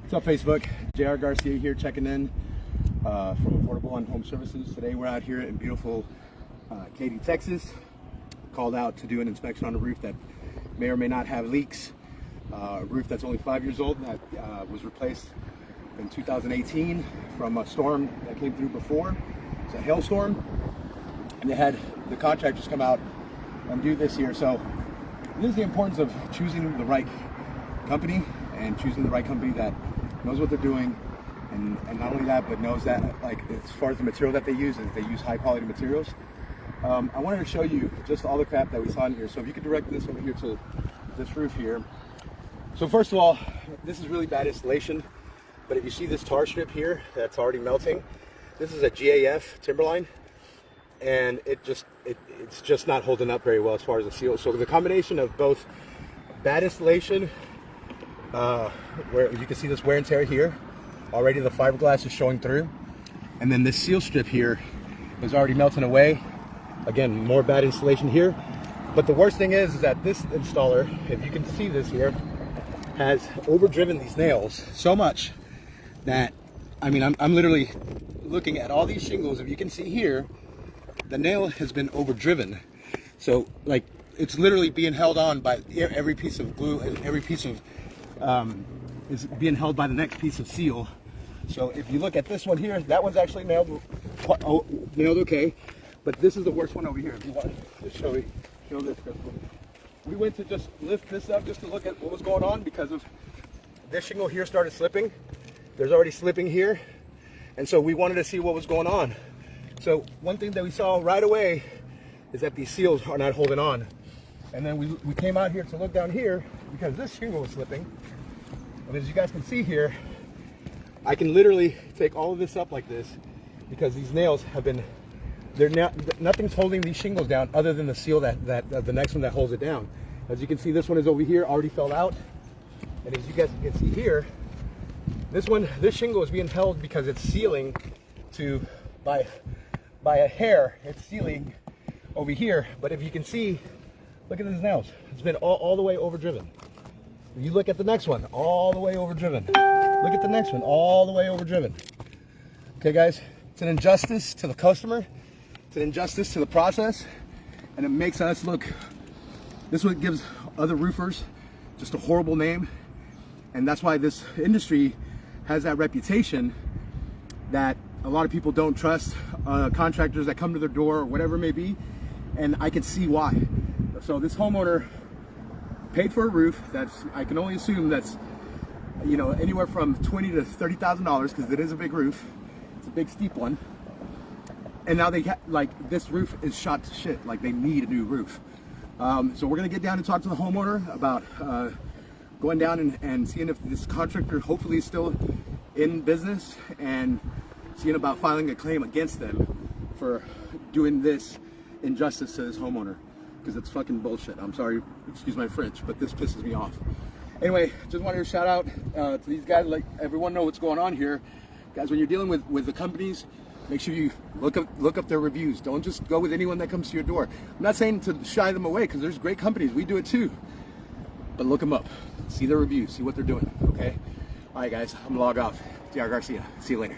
What's up, Facebook? JR Garcia here, checking in from Affordable on Home Services. Today we're out here in beautiful Katy, Texas. Called out to do an inspection on a roof that may or may not have leaks. A roof that's only 5 years old that was replaced in 2018 from a storm that came through before. It's a hailstorm, and they had the contractors come out and do this here. So this is the importance of choosing the right company and choosing the right company that knows what they're doing, and not only that, but knows that, like, as far as the material that they use, is they use high quality materials. I wanted to show you just all the crap that we saw in here. So if you could direct this over here to this roof here. So first of all, this is really bad installation, but if you see this tar strip here that's already melting, this is a GAF timberline, and it's just not holding up very well as far as the seal. So the combination of both bad installation, where you can see this wear and tear here, already the fiberglass is showing through, and then this seal strip here is already melting away. Again, more bad installation here. But the worst thing is that this installer, if you can see this here, has overdriven these nails so much that, I mean, I'm literally looking at all these shingles. If you can see here, the nail has been overdriven. So, like, it's literally being held on by every piece of glue, every piece of is being held by the next piece of seal. So if you look at this one here, that one's actually nailed okay, but this is the worst one over here. If you want to show this, Crystal. We went to just lift this up just to look at what was going on, because of this shingle here started slipping. There's already slipping here, and so we wanted to see what was going on. So one thing that we saw right away is that these seals are not holding on. And then we came out here to look down here because this shingle was slipping. And as you guys can see here, I can literally take all of this up like this because these nails have been, nothing's holding these shingles down other than the seal that the next one that holds it down. As you can see, this one is over here, already fell out. And as you guys can see here, this shingle is being held because it's sealing by a hair. It's sealing over here. But if you can see, look at these nails. It's been all the way overdriven. You look at the next one, all the way overdriven. Look at the next one, all the way overdriven. Okay, guys, it's an injustice to the customer. It's an injustice to the process, and it makes us look, this is what gives other roofers just a horrible name. And that's why this industry has that reputation that a lot of people don't trust contractors that come to their door or whatever it may be. And I can see why. So this homeowner paid for a roof that's, I can only assume that's, you know, anywhere from $20,000 to $30,000, because it is a big roof. It's a big steep one. And now like, this roof is shot to shit. Like, they need a new roof. So we're gonna get down and talk to the homeowner about going down and seeing if this contractor hopefully is still in business, and seeing about filing a claim against them for doing this injustice to this homeowner, because it's fucking bullshit. I'm sorry, excuse my French, but this pisses me off. Anyway, just wanted to shout out to these guys, let everyone know what's going on here. Guys, when you're dealing with the companies, make sure you look up their reviews. Don't just go with anyone that comes to your door. I'm not saying to shy them away, because there's great companies, we do it too. But look them up, see their reviews, see what they're doing, okay? All right, guys, I'm gonna log off. JR Garcia, see you later.